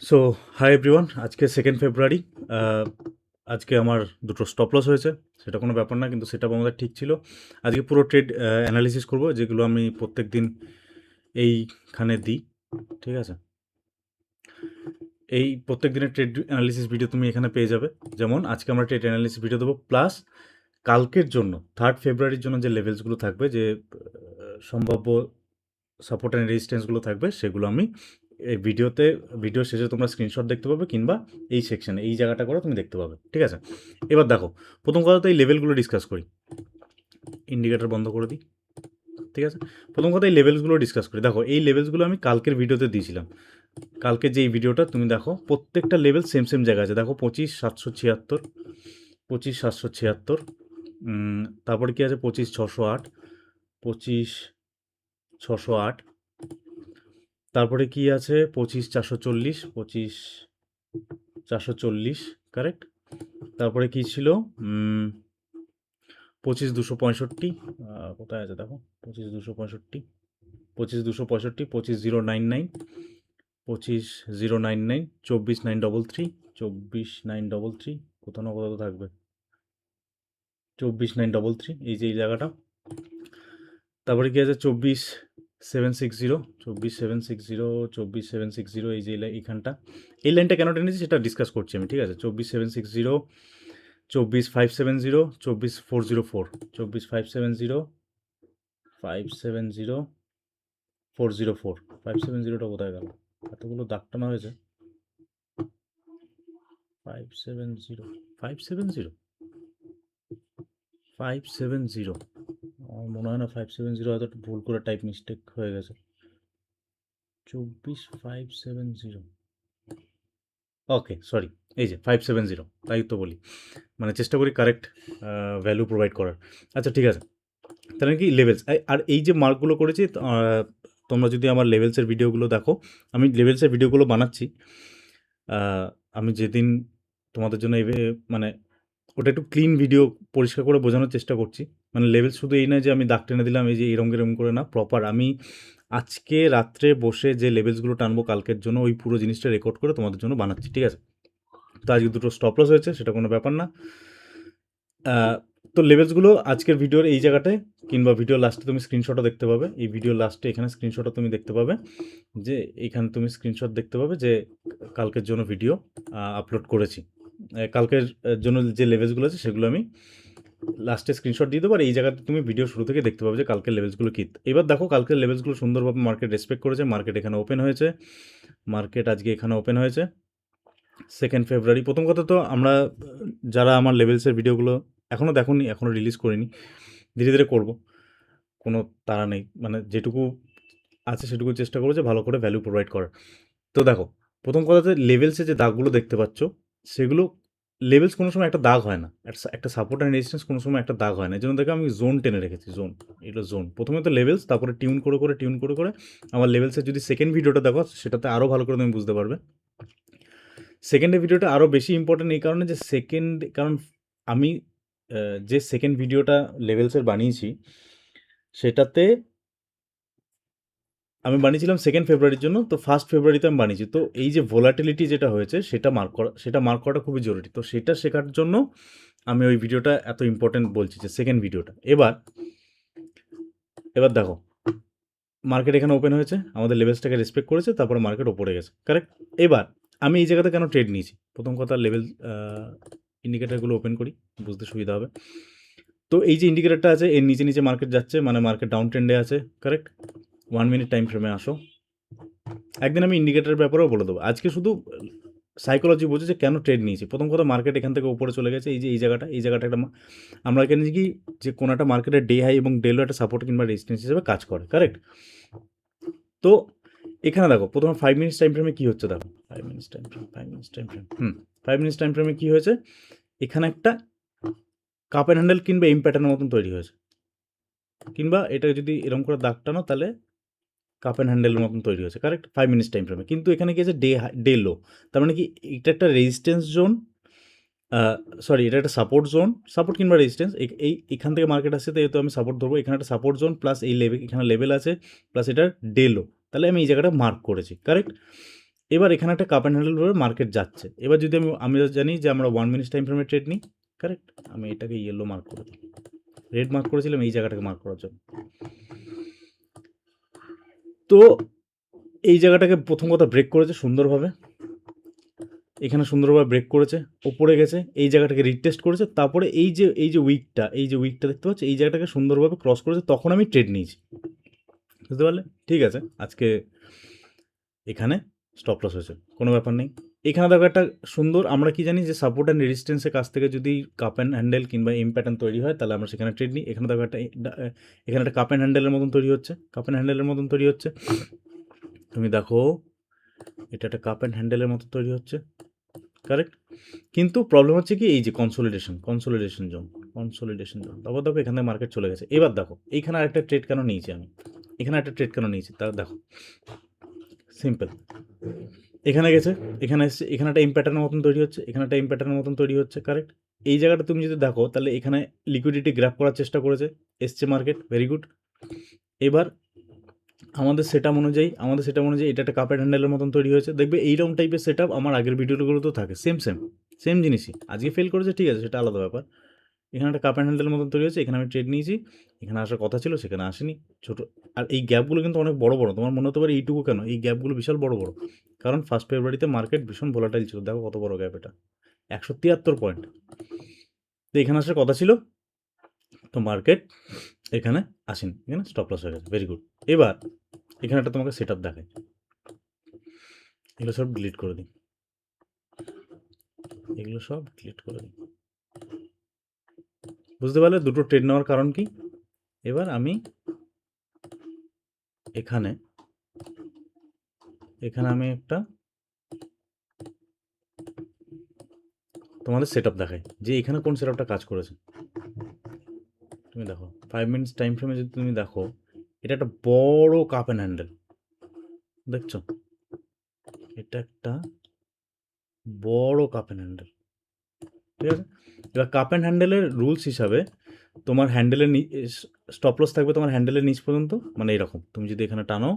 So hi everyone, আজকে 2nd ফেব্রুয়ারি। আজকে আমার দুটো স্টপ লস হয়েছে, সেটা কোনো ব্যাপার না, কিন্তু সেটা আমাদের ঠিক ছিল। আজকে পুরো ট্রেড অ্যানালিসিস করব, যেগুলো আমি প্রত্যেক দিন এইখানে দিই, ঠিক আছে? এই প্রত্যেক দিনের ট্রেড অ্যানালিসিস ভিডিও তুমি এখানে পেয়ে যাবে। যেমন আজকে আমরা ট্রেড অ্যানালিসিস ভিডিও দেবো, প্লাস কালকের জন্য 3rd ফেব্রুয়ারির জন্য যে লেভেলসগুলো থাকবে, যে সম্ভাব্য সাপোর্ট অ্যান্ড রেজিস্ট্যান্সগুলো থাকবে, সেগুলো আমি এই ভিডিও শেষে তোমরা স্ক্রিনশট দেখতে পাবে, কিংবা এই সেকশানে এই জায়গাটা করে তুমি দেখতে পাবে, ঠিক আছে? এবার দেখো, প্রথম কথা তো এই লেভেলগুলো ডিসকাস করি। ইন্ডিকেটার বন্ধ করে দিই, ঠিক আছে? প্রথম কথা এই লেভেলসগুলো ডিসকাস করি। দেখো, এই লেভেলসগুলো আমি কালকের ভিডিওতে দিয়েছিলাম। কালকে যে এই ভিডিওটা তুমি দেখো, প্রত্যেকটা লেভেল সেম সেম জায়গা আছে। দেখো 25,776, 25,776, তারপরে কি আছে 25,608, 25,608, তারপরে কি আছে 25,440, 25,440, কারেক্ট? তারপরে কি ছিল 25,265, কোথায় আছে দেখো, 25,265, 25,265, 25,099, 25,099, 24,933, 24,933, কোথাও না কোথাও তো থাকবে 24,933, এই যে এই জায়গাটা। তারপরে কি আছে 24,760, 24,760, 24,760, এই যে এইখানটা। এই লাইনটা কেন টেনেছি সেটা ডিসকাস করছি আমি, ঠিক আছে? 24,760, 24,570, 24,404, 24,570, 570, 404, 570টা কোথায় গেল? এতগুলো দাগ টানা হয়েছে। 570, 570, 570, আমার মনে হয় না 570, হয়তো একটু ভুল করে টাইপ মিস্টেক হয়ে গেছে। 24,570, ওকে সরি, এই যে 570, তাই তো বলি, মানে চেষ্টা করি কারেক্ট ভ্যালু প্রোভাইড করার। আচ্ছা ঠিক আছে, তাহলে কি লেভেলস, আর এই যে মার্কগুলো করেছি, তোমরা যদি আমার লেভেলসের ভিডিওগুলো দেখো, আমি লেভেলসের ভিডিওগুলো বানাচ্ছি। আমি যেদিন তোমাদের জন্য মানে ওটা একটু ক্লিন ভিডিও, পরিষ্কার করে বোঝানোর চেষ্টা করছি। মানে লেভেল শুধু এই নয় যে আমি দাগ টেনে দিলাম, এই যে এরম এরম করে না, প্রপার আমি আজকে রাত্রে বসে যে লেভেলসগুলো টানবো কালকের জন্য, ওই পুরো জিনিসটা রেকর্ড করে তোমাদের জন্য বানাচ্ছি, ঠিক আছে? তো আজকে দুটো স্টপ লস হয়েছে, সেটা কোনো ব্যাপার না। তো লেভেলসগুলো আজকের ভিডিওর এই জায়গাটায়, কিংবা ভিডিও লাস্টে তুমি স্ক্রিনশটও দেখতে পাবে। এই ভিডিও লাস্টে এখানে স্ক্রিনশটও তুমি দেখতে পাবে, যে এইখানে তুমি স্ক্রিনশট দেখতে পাবে যে কালকের জন্য ভিডিও আপলোড করেছি। কালকের জন্য যে লেভেলসগুলো আছে সেগুলো আমি লাস্টে স্ক্রিনশট দিয়ে দেবো, আর এই জায়গাতে তুমি ভিডিও শুরু থেকে দেখতে পাবে যে কালকের লেভেলসগুলো কী। এবার দেখো, কালকের লেভেলসগুলো সুন্দরভাবে মার্কেট রেসপেক্ট করেছে। মার্কেট এখানে ওপেন হয়েছে, মার্কেট আজকে এখানে ওপেন হয়েছে 2nd ফেব্রুয়ারি। প্রথম কথা তো আমরা, যারা আমার লেভেলসের ভিডিওগুলো এখনও দেখোনি, এখনও রিলিজ করিনি, ধীরে ধীরে করব, কোনো তাড়া নেই। মানে যেটুকু আছে সেটুকু চেষ্টা করবো যে ভালো করে ভ্যালু প্রোভাইড করার। তো দেখো, প্রথম কথাতে লেভেলসে যে দাগগুলো দেখতে পাচ্ছ, সেগুলো লেভেলস কোনো সময় একটা দাগ হয় না, একটা সাপোর্ট অ্যান্ড রেজিস্ট্যান্স কোনো সময় একটা দাগ হয় না। এই জন্য দেখো আমি জোন টেনে রেখেছি, জোন, এটা জোন। প্রথমে তো লেভেলস, তারপরে টিউন করে আমার লেভেলসের যদি সেকেন্ড ভিডিওটা দেখো, সেটাতে আরও ভালো করে তুমি বুঝতে পারবে। সেকেন্ডের ভিডিওটা আরও বেশি ইম্পর্টেন্ট এই কারণে যে কারণ আমি যে সেকেন্ড ভিডিওটা লেভেলসের বানিয়েছি, সেটাতে আমি বানিয়েছিলাম 2nd ফেব্রুয়ারির জন্য। তো 1st ফেব্রুয়ারিতে আমি বানিয়েছি। তো এই যে ভোলাটিলিটি যেটা হয়েছে, সেটা মার্ক করাটা খুবই জরুরি। তো সেটা শেখার জন্য আমি ওই ভিডিওটা এত ইম্পর্টেন্ট বলছি, যে সেকেন্ড ভিডিওটা। এবার দেখো, মার্কেট এখানে ওপেন হয়েছে, আমাদের লেভেলসটাকে রেসপেক্ট করেছে, তারপরে মার্কেট ওপরে গেছে, কারেক্ট? এবার আমি এই জায়গাতে কেন ট্রেড নিয়েছি, প্রথম কথা লেভেল ইন্ডিকেটারগুলো ওপেন করি, বুঝতে সুবিধা হবে। তো এই যে ইন্ডিকেটারটা আছে, এর নিচে নিচে মার্কেট যাচ্ছে, মানে মার্কেট ডাউন ট্রেন্ডে আছে, কারেক্ট? 1 মিনিট টাইম ফ্রেমে আসো। একদিন আমি ইন্ডিকেটারের ব্যাপারেও বলে দেবো। আজকে শুধু সাইকোলজি বোঝে যে কেন ট্রেড নিয়েছি। প্রথম কথা, মার্কেট এখান থেকে উপরে চলে গেছে, এই যে এই জায়গাটা একটা আমরা এখানে কি, যে কোনো একটা মার্কেটের ডে হাই এবং ডে লো একটা সাপোর্ট কিংবা রেজিস্ট্যান্স হিসেবে কাজ করে, কারেক্ট? তো এখানে দেখো, প্রথমে 5 মিনিটস টাইম ফ্রেমে কী হচ্ছে, দেখো 5 minutes time frame, 5 minutes time frame, 5 minutes time ফ্রেমে কী হয়েছে, এখানে একটা কাপ অ্যান্ড হ্যান্ডেল কিংবা এম প্যাটার্নের মতন তৈরি হয়েছে, কিংবা এটা যদি এরকম করে দাগ টানো, তাহলে কাপ অ্যান্ড হ্যান্ডেলের মতন তৈরি হয়েছে, কারেক্ট? 5 মিনিটস টাইম ফ্রেমে। কিন্তু এখানে কি আছে, ডে লো, তার মানে কি এটা একটা রেজিস্ট্যান্স জোন, সরি, এটা একটা সাপোর্ট জোন, সাপোর্ট কিংবা রেজিস্ট্যান্স। এখান থেকে মার্কেট আসছে, তো আমি সাপোর্ট ধরবো। এখানে একটা সাপোর্ট জোন, প্লাস এই লেভেল, এখানে লেভেল আছে, প্লাস এটা ডে লো, তাহলে আমি এই জায়গাটা মার্ক করেছি, কারেক্ট? এবার এখানে একটা কাপ অ্যান্ড হ্যান্ডেল ধরে মার্কেট যাচ্ছে। এবার যদি আমি জানি যে আমরা 1 মিনিট টাইম ফ্রেমে ট্রেড নিই, কারেক্ট? আমি এটাকে ইয়েলো মার্ক করে দিই। রেড মার্ক করেছিলাম এই জায়গাটাকে মার্ক করার জন্য। তো এই জায়গাটাকে প্রথম কথা ব্রেক করেছে সুন্দরভাবে, এখানে সুন্দরভাবে ব্রেক করেছে, ওপরে গেছে, এই জায়গাটাকে রিটেস্ট করেছে, তারপরে এই যে উইকটা দেখতে পাচ্ছ, এই জায়গাটাকে সুন্দরভাবে ক্রস করেছে, তখন আমি ট্রেড নিয়েছি। বুঝতে পারলে? ঠিক আছে, আজকে এখানে স্টপ লস হয়েছে, কোনো ব্যাপার নেই। এখানে দেখো একটা সুন্দর, আমরা কি জানি যে সাপোর্ট অ্যান্ড রেজিস্ট্যান্সের কাছ থেকে যদি কাপ অ্যান্ড হ্যান্ডেল কিংবা এম প্যাটার্ন তৈরি হয়, তাহলে আমরা সেখানে ট্রেড নিই। এখানে দেখো এখানে একটা কাপ অ্যান্ড হ্যান্ডেলের মতন তৈরি হচ্ছে, কাপ অ্যান্ড হ্যান্ডেলের মতন তৈরি হচ্ছে। তুমি দেখো এটা একটা কাপ অ্যান্ড হ্যান্ডেলের মতো তৈরি হচ্ছে, কারেক্ট? কিন্তু প্রবলেম হচ্ছে কি, এই যে কনসোলিডেশন জোন, তারপর দেখো এখান থেকে মার্কেট চলে গেছে। এবার দেখো এইখানে আরেকটা ট্রেড কেন নিয়েছি আমি, এখানে একটা ট্রেড কেন নিয়েছি তা দেখো, সিম্পল। এখানে গেছে, এখানে এসছে, এখানে একটা এম প্যাটার্নের মতন তৈরি হচ্ছে, এখানে একটা এম প্যাটার্নের মতন তৈরি হচ্ছে, কারেক্ট? এই জায়গাটা তুমি যদি দেখো তাহলে এখানে লিকুইডিটি গ্র্যাব করার চেষ্টা করেছে, এসছে মার্কেট, ভেরি গুড। এবার আমাদের সেটআপ অনুযায়ী এটা একটা কাপ অ্যান্ড হ্যান্ডেলের মতন তৈরি হয়েছে। দেখবে এইরকম টাইপের সেটআপ আমার আগের ভিডিওগুলোতেও থাকে, সেম জিনিসই। আজকে ফেল করেছে, ঠিক আছে, সেটা আলাদা ব্যাপার। এখানে একটা কাপ অ্যান্ড হ্যান্ডেলের মতন তৈরি হয়েছে, এখানে আমি ট্রেড নিয়েছি, এখানে আসার কথা ছিল, সেখানে আসেনি। ছোটো, আর এই গ্যাপগুলো কিন্তু অনেক বড় বড়, তোমার মনে হতে পারে এইটুকু কেন, এই গ্যাপগুলো বিশাল বড় বড়, কারণ 1 ফেব্রুয়ারিতে মার্কেট ভীষণ ভোলাটাইল ছিল। দেখো কত বড় গ্যাপ এটা, 173 পয়েন্ট। তো এখানে আসার কথা ছিল, তো মার্কেট এখানে আসেনি, এখানে স্টপ লস হয়ে গেছে, ভেরি গুড। এবার এখানে একটা তোমাকে সেট আপ দেখায়, এগুলো সব ডিলিট করে দিই, বুঝতে পারলে দুটো ট্রেড নেওয়ার কারণ কি? এবার আমি এখানে আমি একটা তোমাদের সেট আপ দেখাই যে এখানে কোন সেট আপটা কাজ করেছে। তুমি দেখো 5 মিনিটস টাইম ফ্রেমে যদি তুমি দেখো, এটা একটা বড় কাপ অ্যান্ড হ্যান্ডেল, দেখছো? এটা একটা বড় কাপ অ্যান্ড হ্যান্ডেল, ঠিক আছে? এবার কাপ অ্যান্ড হ্যান্ডেলের রুলস হিসাবে তোমার হ্যান্ডেলের স্টপ লস থাকবে তোমার হ্যান্ডেলের নিচ পর্যন্ত, মানে এরকম। তুমি যদি এখানে টানো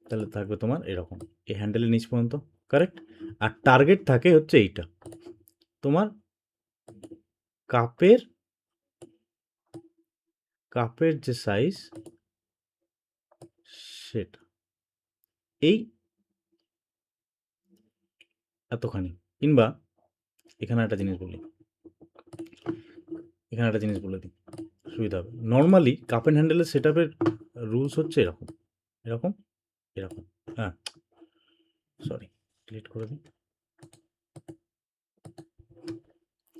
তাহলে থাকবে তোমার এরকম, এই হ্যান্ডেলের নিচ পর্যন্ত, কারেক্ট? আর টার্গেট থাকে হচ্ছে এইটা, তোমার কাপের যে সাইজ সেটা এই এতখানি, কিংবা এখানে একটা জিনিস বলি, দিই, সুবিধা হবে। নর্মালি কাপ অ্যান্ড হ্যান্ডেলের সেট আপের রুলস হচ্ছে এরকম, এরকম, এরকম। হ্যাঁ, সরি, ডিলিট করে দিই।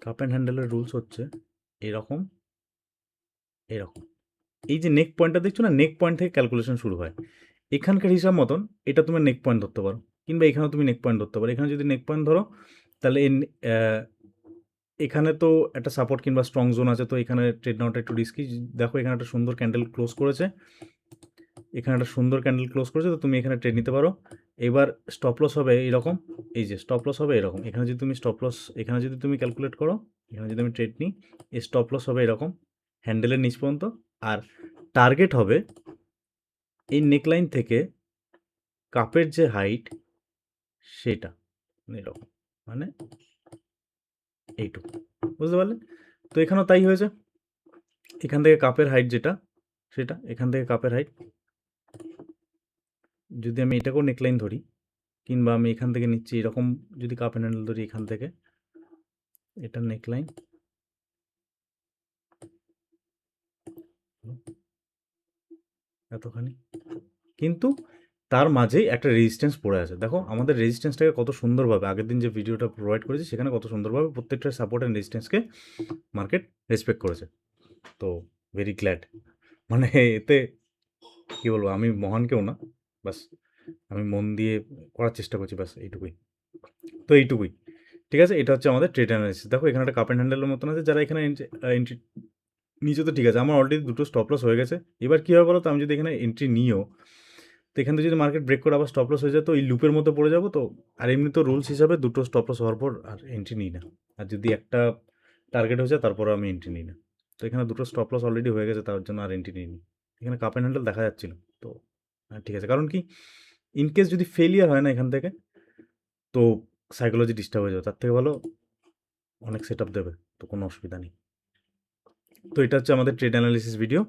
কাপ অ্যান্ড হ্যান্ডেলের রুলস হচ্ছে এরকম, এরকম। এই যে নেক পয়েন্টটা দেখছো না, নেক পয়েন্ট থেকে ক্যালকুলেশন শুরু হয়। এখানকার হিসাব মতন এটা তুমি নেক পয়েন্ট ধরতে পারো, কিংবা এখানেও তুমি নেক পয়েন্ট ধরতে পারো। এখানে যদি নেক পয়েন্ট ধরো তাহলে এখানে তো একটা সাপোর্ট কিংবা স্ট্রং জোন আছে, তো এখানে ট্রেড নেওয়াটা একটু রিস্কি। দেখো এখানে একটা সুন্দর ক্যান্ডেল ক্লোজ করেছে, তো তুমি এখানে ট্রেড নিতে পারো। এবার স্টপ লস হবে এইরকম, এই যে স্টপ লস হবে এরকম। এখানে যদি তুমি স্টপ লস, এখানে যদি তুমি ক্যালকুলেট করো, এখানে যদি আমি ট্রেড নিই, এই স্টপ লস হবে এরকম হ্যান্ডেলের নিচ পর্যন্ত, আর টার্গেট হবে এই নেকলাইন থেকে কাপের যে হাইট সেটা, এরকম, মানে এইটুকু, বুঝতে পারলে? তো এখানেও তাই হয়েছে, এখান থেকে কাপের হাইট যেটা সেটা, এখান থেকে কাপের হাইট, যদি আমি এটাকেও নেকলাইন ধরি, কিংবা আমি এখান থেকে নিচ্ছি এরকম, যদি কাপ অ্যান্ড হ্যান্ডেল ধরি এখান থেকে, এটা নেকলাইন, এতখানি, কিন্তু তার মাঝেই একটা রেজিস্ট্যান্স পড়ে আছে। দেখো আমাদের রেজিস্ট্যান্সটাকে কত সুন্দরভাবে, আগের দিন যে ভিডিওটা প্রোভাইড করেছি সেখানে কত সুন্দরভাবে প্রত্যেকটা সাপোর্ট অ্যান্ড রেজিস্ট্যান্সকে মার্কেট রেসপেক্ট করেছে। তো ভেরি গ্ল্যাড, মানে এতে কী বলবো, আমি মহান কেউ না, বাস আমি মন দিয়ে করার চেষ্টা করছি, বাস এইটুকুই। তো এইটুকুই, ঠিক আছে? এটা হচ্ছে আমাদের ট্রেড অ্যানালিসিস। দেখো এখানে একটা কাপ অ্যান্ড হ্যান্ডেলের মতন আছে, যারা এখানে এন্ট্রি নিচে, তো ঠিক আছে, আমার অলরেডি দুটো স্টপ লস হয়ে গেছে। এবার কী হবে বলো তো, আমি যদি এখানে এন্ট্রি নিও, তো এখান থেকে যদি মার্কেট ব্রেক করে আবার স্টপ লস হয়ে যায়, তো এই লুপের মধ্যে পড়ে যাবো। তো আর এমনি তো রুলস হিসাবে দুটো স্টপ লস হওয়ার পর আর এন্ট্রি নিই না, আর যদি একটা টার্গেট হয়ে যায় তারপরে আমি এন্ট্রি নিই না। তো এখানে দুটো স্টপ লস অলরেডি হয়ে গেছে, তার জন্য আর এন্ট্রি নিইনি। এখানে কাপ অ্যান্ড হ্যান্ডেল দেখা যাচ্ছিল, তো ঠিক আছে। কারণ কি, ইন কেস যদি ফেলিয়ার হয় না এখান থেকে, তো সাইকোলজি ডিস্টার্ব হয়ে যাবে। তার থেকে ভালো অনেক সেট আপ দেবে, তো কোনো অসুবিধা নেই। তো এটা হচ্ছে আমাদের ট্রেড অ্যানালিসিস ভিডিও।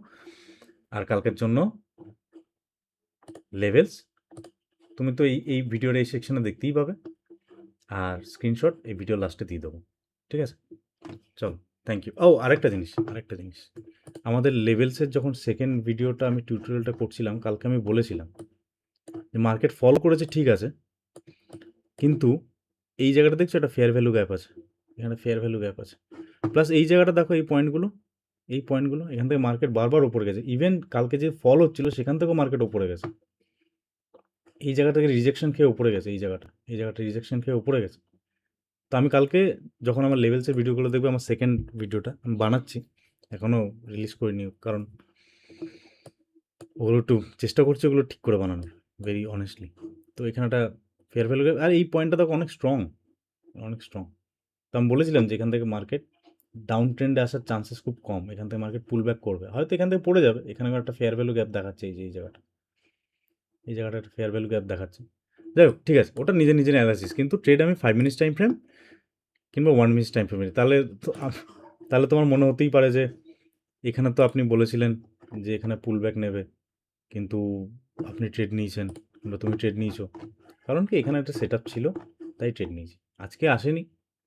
আর কালকের জন্য লেভেলস তুমি তো এই ভিডিওর এই সেকশনে দেখতেই পাবে, আর স্ক্রিনশট এই ভিডিও লাস্টে দিয়ে দেবো। ঠিক আছে, চলো, থ্যাংক ইউ। ও আরেকটা জিনিস, আমাদের লেভেলসের যখন সেকেন্ড ভিডিওটা আমি টিউটোরিয়ালটা করছিলাম, কালকে আমি বলেছিলাম যে মার্কেট ফল করেছে ঠিক আছে, কিন্তু এই জায়গাটা দেখছো একটা ফেয়ার ভ্যালু গ্যাপ আছে, এখানে ফেয়ার ভ্যালু গ্যাপ আছে। প্লাস এই জায়গাটা দেখো, এই পয়েন্টগুলো এখান থেকে মার্কেট বারবার ওপরে গেছে। ইভেন কালকে যে ফল হচ্ছিল সেখান থেকেও মার্কেট ওপরে গেছে। এই জায়গা থেকে রিজেকশন খেয়ে ওপরে গেছে, এই জায়গাটা রিজেকশন খেয়ে ওপরে গেছে। তো আমি কালকে যখন আমার লেভেলসের ভিডিওগুলো দেখবে, আমার সেকেন্ড ভিডিওটা আমি বানাচ্ছি, এখনও রিলিজ করিনি, কারণ ওগুলো একটু চেষ্টা করছি ওগুলো ঠিক করে বানানোর, ভেরি অনেস্টলি। তো এখানে একটা ফেয়ার ভ্যালু গ্যাপ, আর এই পয়েন্টটা দেখো অনেক স্ট্রং। তো আমি বলেছিলাম যে এখান থেকে মার্কেট ডাউন ট্রেন্ডে আসার চান্সেস খুব কম, এখান থেকে মার্কেট পুল ব্যাক করবে, হয়তো এখান থেকে পড়ে যাবে। এখানে একটা ফেয়ার ভ্যালু গ্যাপ দেখাচ্ছে, এই জায়গাটা একটা ফেয়ার ভ্যালু গ্যাপ দেখাচ্ছে। যাই হোক, ঠিক আছে, ওটা নিজের অ্যানালাইসিস। কিন্তু ট্রেড আমি 5 মিনিটস টাইম ফ্রেম কিংবা 1 মিনিট টাইম ফ্রেমে, তাহলে তোমার মনে হতেই পারে যে এখানে তো আপনি বলেছিলেন যে এখানে পুল ব্যাক নেবে, কিন্তু আপনি ট্রেড নিয়েছেন কিংবা তুমি ট্রেড নিয়েছো, কারণ কি এখানে একটা সেট আপ ছিল, তাই ট্রেড নিয়েছি। আজকে আসেনি,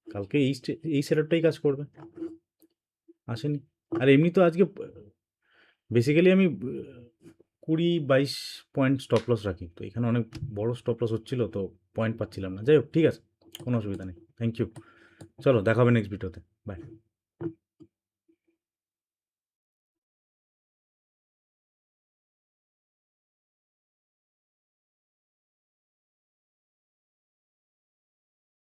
কালকে এই সেট আপটাই কাজ করবে, আসেনি। আর এমনি তো আজকে বেসিক্যালি আমি 20-22 পয়েন্ট স্টপ লস রাখি, তো এখানে অনেক বড় স্টপ লস হচ্ছিলো, তো পয়েন্ট পাচ্ছিলাম না। যাই হোক, ঠিক আছে, কোনো অসুবিধা নেই। থ্যাংক ইউ, চলো দেখা হবে নেক্সট ভিডিওতে, বাই।